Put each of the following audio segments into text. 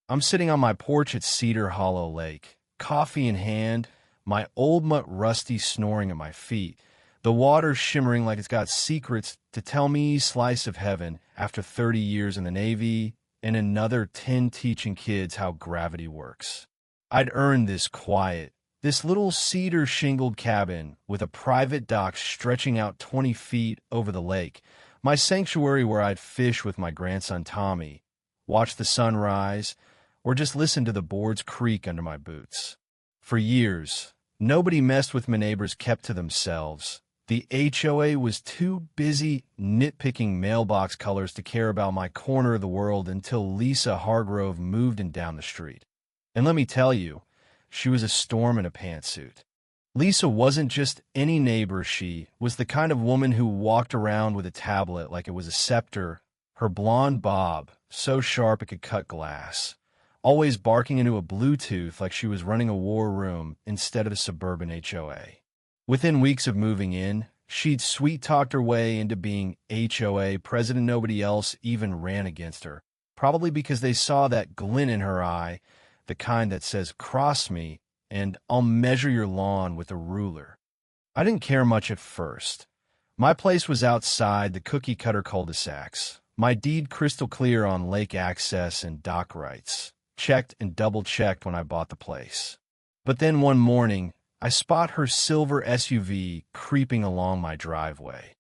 I'm sitting on my porch at Cedar Hollow Lake, coffee in hand, my old mutt Rusty snoring at my feet, the water shimmering like it's got secrets to tell me slice of heaven after 30 years in the Navy and another 10 teaching kids how gravity works. I'd earned this quiet, this little cedar-shingled cabin with a private dock stretching out 20 feet over the lake, my sanctuary where I'd fish with my grandson Tommy, watch the sun rise, or just listen to the boards creak under my boots. For years, nobody messed with my neighbors kept to themselves. The HOA was too busy nitpicking mailbox colors to care about my corner of the world until Lisa Hargrove moved in down the street. And let me tell you, she was a storm in a pantsuit. Lisa wasn't just any neighbor, she was the kind of woman who walked around with a tablet like it was a scepter, her blonde bob so sharp it could cut glass, always barking into a Bluetooth like she was running a war room instead of a suburban HOA. Within weeks of moving in, she'd sweet-talked her way into being HOA president. Nobody else even ran against her, probably because they saw that glint in her eye, the kind that says, "Cross me, and I'll measure your lawn with a ruler." I didn't care much at first. My place was outside the cookie-cutter cul-de-sacs, my deed crystal clear on lake access and dock rights, checked and double-checked when I bought the place. But then one morning, I spot her silver SUV creeping along my driveway,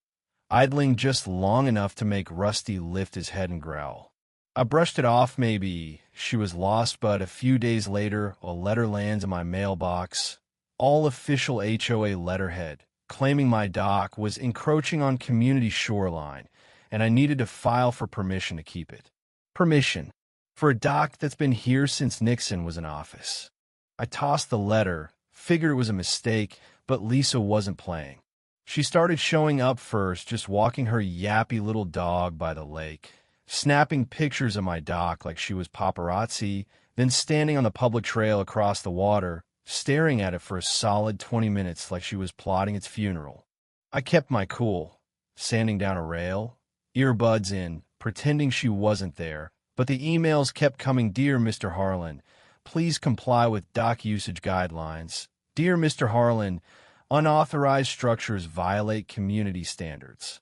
idling just long enough to make Rusty lift his head and growl. I brushed it off, maybe she was lost, but a few days later, a letter lands in my mailbox, all official HOA letterhead, claiming my dock was encroaching on community shoreline, and I needed to file for permission to keep it. Permission for a dock that's been here since Nixon was in office. I tossed the letter, figured it was a mistake, but Lisa wasn't playing. She started showing up first, just walking her yappy little dog by the lake, snapping pictures of my dock like she was paparazzi, then standing on the public trail across the water, staring at it for a solid 20 minutes like she was plotting its funeral. I kept my cool, sanding down a rail, earbuds in, pretending she wasn't there, but the emails kept coming. "Dear Mr. Harlan, please comply with dock usage guidelines. Dear Mr. Harlan, unauthorized structures violate community standards."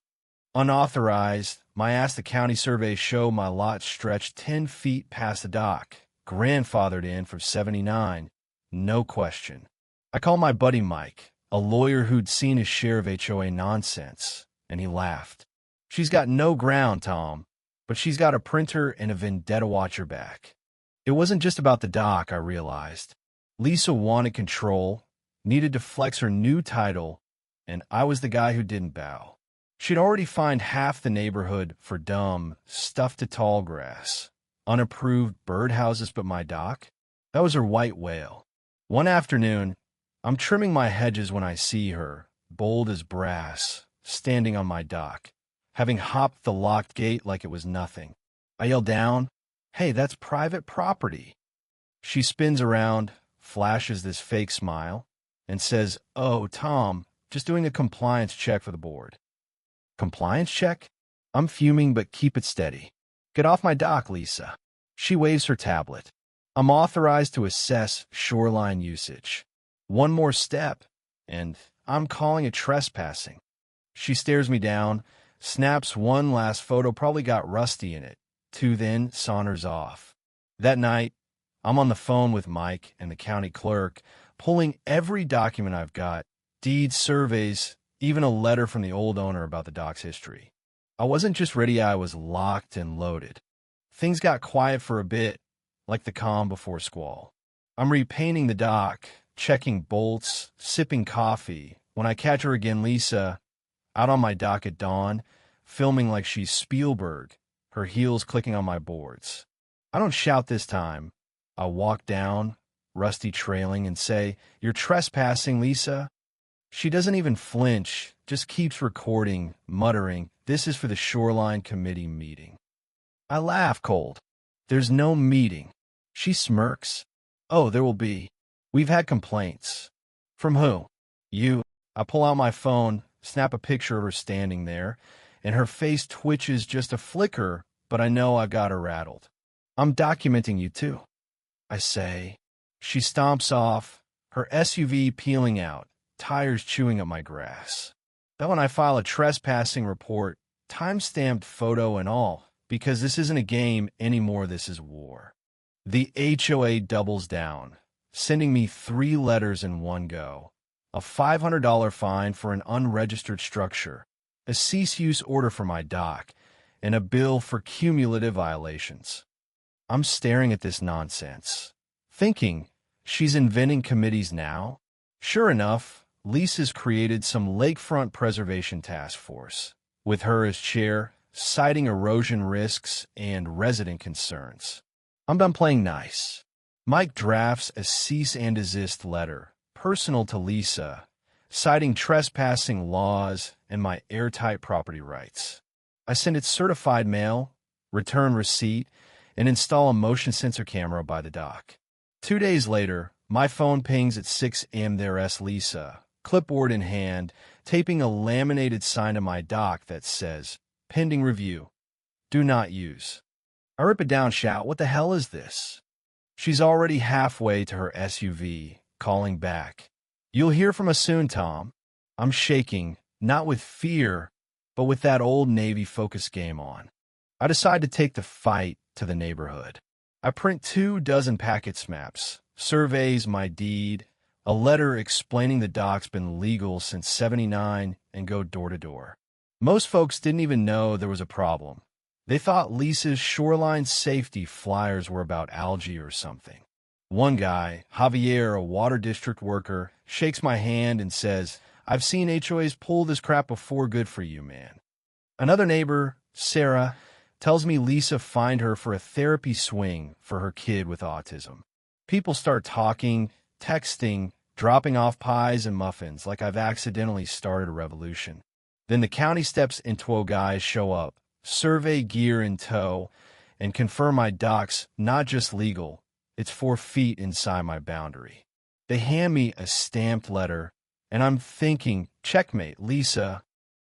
Unauthorized, my Ask the County survey show my lot stretched 10 feet past the dock, grandfathered in for 79, no question. I called my buddy Mike, a lawyer who'd seen his share of HOA nonsense, and he laughed. "She's got no ground, Tom, but she's got a printer and a vendetta watcher back." It wasn't just about the dock, I realized. Lisa wanted control, needed to flex her new title, and I was the guy who didn't bow. She'd already fined half the neighborhood for dumb, stuff to tall grass, unapproved birdhouses, but my dock? That was her white whale. One afternoon, I'm trimming my hedges when I see her, bold as brass, standing on my dock, having hopped the locked gate like it was nothing. I yell down, "Hey, that's private property." She spins around, flashes this fake smile, and says, "Oh, Tom, just doing a compliance check for the board." Compliance check? I'm fuming, but keep it steady. "Get off my dock, Lisa." She waves her tablet. I'm authorized to assess shoreline usage. One more step, and I'm calling it trespassing. She stares me down, snaps one last photo, probably got Rusty in it. 2, then saunters off. That night, I'm on the phone with Mike and the county clerk, pulling every document I've got, deeds, surveys, even a letter from the old owner about the dock's history. I wasn't just ready, I was locked and loaded. Things got quiet for a bit, like the calm before squall. I'm repainting the dock, checking bolts, sipping coffee, when I catch her again, Lisa, out on my dock at dawn, filming like she's Spielberg, her heels clicking on my boards. I don't shout this time. I walk down, Rusty trailing, and say, "You're trespassing, Lisa." She doesn't even flinch, just keeps recording, muttering, "This is for the Shoreline Committee meeting." I laugh cold. "There's no meeting." She smirks. "Oh, there will be. We've had complaints." "From who?" "You." I pull out my phone, snap a picture of her standing there, and her face twitches just a flicker, but I know I got her rattled. "I'm documenting you too." I say. She stomps off, her SUV peeling out, tires chewing up my grass. Then when I file a trespassing report, time-stamped photo and all, because this isn't a game anymore, this is war. The HOA doubles down, sending me 3 letters in one go. A $500 fine for an unregistered structure, a cease-use order for my dock, and a bill for cumulative violations. I'm staring at this nonsense, thinking, she's inventing committees now? Sure enough, Lisa's created some lakefront preservation task force, with her as chair, citing erosion risks and resident concerns. I'm done playing nice. Mike drafts a cease and desist letter, personal to Lisa, citing trespassing laws and my airtight property rights. I send it certified mail, return receipt, and install a motion sensor camera by the dock. 2 days later, my phone pings at 6 a.m. There's Lisa, clipboard in hand, taping a laminated sign to my dock that says, "Pending review. Do not use." I rip it down, shout, "What the hell is this?" She's already halfway to her SUV, calling back. "You'll hear from us soon, Tom." I'm shaking, not with fear, but with that old Navy focus game on. I decide to take the fight to the neighborhood. I print 24 packets maps, surveys my deed, a letter explaining the dock's been legal since '79, and go door to door. Most folks didn't even know there was a problem. They thought Lisa's shoreline safety flyers were about algae or something. One guy, Javier, a water district worker, shakes my hand and says, "I've seen HOAs pull this crap before, good for you, man." Another neighbor, Sarah, tells me Lisa fined her for a therapy swing for her kid with autism. People start talking, texting, dropping off pies and muffins like I've accidentally started a revolution. Then the county steps in, 12 guys show up, survey gear in tow, and confirm my dock's not just legal, it's 4 feet inside my boundary. They hand me a stamped letter, and I'm thinking, checkmate, Lisa,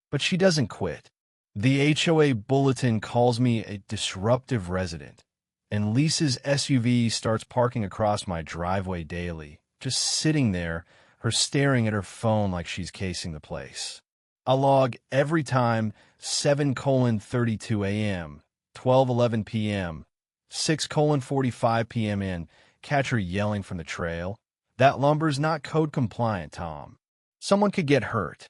but she doesn't quit. The HOA bulletin calls me a disruptive resident, and Lisa's SUV starts parking across my driveway daily, just sitting there, her staring at her phone like she's casing the place. I log every time 7:32 a.m., 12:11 p.m., 6:45 p.m. in, catch her yelling from the trail. "That lumber's not code compliant, Tom. Someone could get hurt."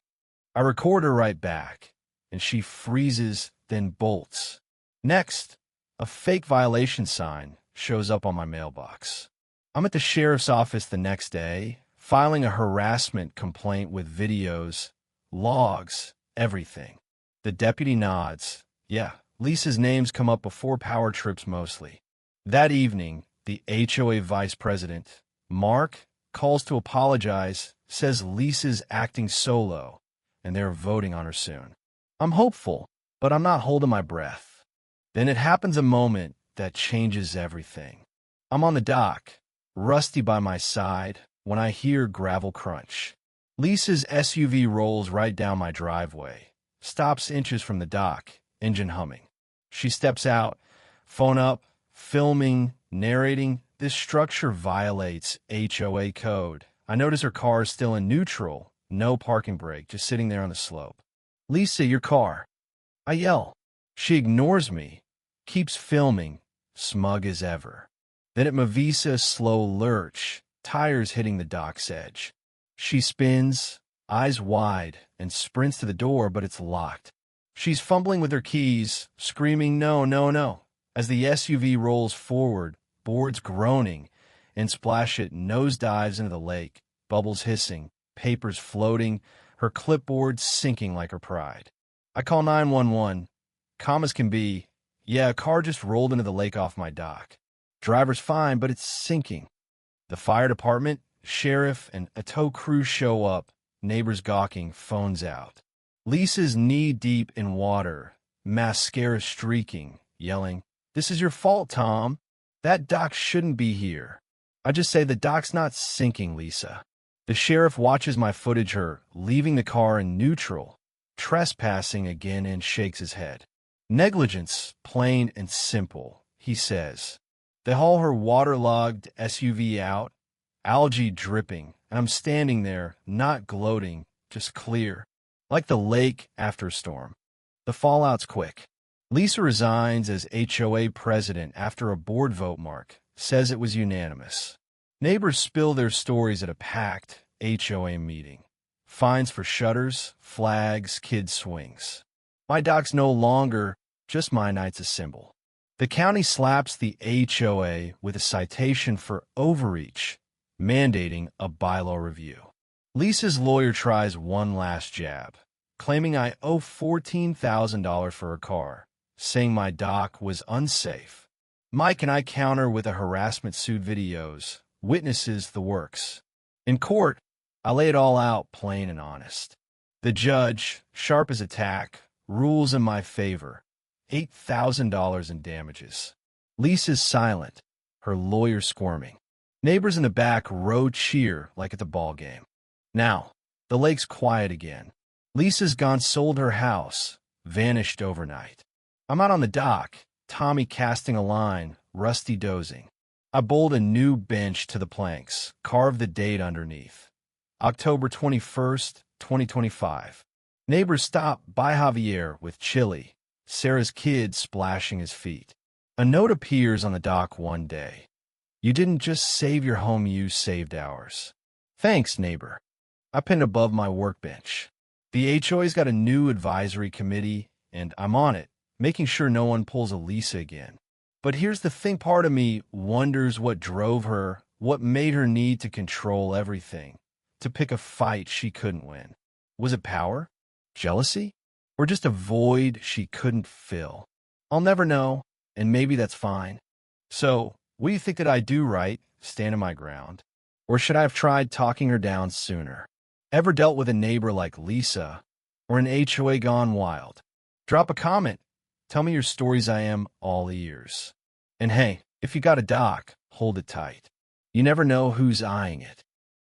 I record her right back, and she freezes, then bolts. Next, a fake violation sign shows up on my mailbox. I'm at the sheriff's office the next day, filing a harassment complaint with videos, logs, everything. The deputy nods. Yeah, Lisa's name's come up before power trips mostly. That evening, the HOA vice president, Mark, calls to apologize, says Lisa's acting solo, and they're voting on her soon. I'm hopeful, but I'm not holding my breath. Then it happens, a moment that changes everything. I'm on the dock, Rusty by my side, when I hear gravel crunch. Lisa's SUV rolls right down my driveway, stops inches from the dock, engine humming. She steps out, phone up, filming, narrating. This structure violates HOA code. I notice her car is still in neutral, no parking brake, just sitting there on the slope. "Lisa, your car." I yell. She ignores me, keeps filming, smug as ever. Then at Mavisa, slow lurch, tires hitting the dock's edge. She spins, eyes wide, and sprints to the door, but it's locked. She's fumbling with her keys, screaming, "No, no, no," as the SUV rolls forward, boards groaning, and splash it nosedives into the lake, bubbles hissing, papers floating, her clipboard sinking like her pride. I call 911. Calm as can be. "Yeah, a car just rolled into the lake off my dock. Driver's fine, but it's sinking." The fire department, sheriff, and a tow crew show up, neighbors gawking, phones out. Lisa's knee-deep in water, mascara streaking, yelling, "This is your fault, Tom. That dock shouldn't be here." I just say, "The dock's not sinking, Lisa." The sheriff watches my footage, her leaving the car in neutral, trespassing again, and shakes his head. "Negligence, plain and simple," he says. They haul her waterlogged SUV out, algae dripping, and I'm standing there, not gloating, just clear, like the lake after a storm. The fallout's quick. Lisa resigns as HOA president after a board vote. Mark says it was unanimous. Neighbors spill their stories at a packed HOA meeting. Fines for shutters, flags, kid swings. My dock's no longer just my night's a symbol. The county slaps the HOA with a citation for overreach, mandating a bylaw review. Lisa's lawyer tries one last jab, claiming I owe $14,000 for her car, saying my dock was unsafe. Mike and I counter with a harassment suit, videos, witnesses, the works. In court, I lay it all out plain and honest. The judge, sharp as a tack, rules in my favor. $8,000 in damages. Lisa's silent, her lawyer squirming. Neighbors in the back row cheer like at the ball game. Now, the lake's quiet again. Lisa's gone, sold her house, vanished overnight. I'm out on the dock, Tommy casting a line, Rusty dozing. I bolt a new bench to the planks, carve the date underneath. October 21st, 2025. Neighbors stop by Javier with chili, Sarah's kid splashing his feet. A note appears on the dock one day. You didn't just save your home, you saved ours. Thanks, neighbor. I pinned above my workbench. The HOA's got a new advisory committee, and I'm on it, making sure no one pulls a Lisa again. But here's the thing, part of me wonders what drove her, what made her need to control everything, to pick a fight she couldn't win. Was it power? Jealousy? Or just a void she couldn't fill? I'll never know, and maybe that's fine. So, what do you think? Did I do right, standing my ground? Or should I have tried talking her down sooner? Ever dealt with a neighbor like Lisa, or an HOA gone wild? Drop a comment. Tell me your stories. I am all ears. And hey, if you got a dock, hold it tight. You never know who's eyeing it.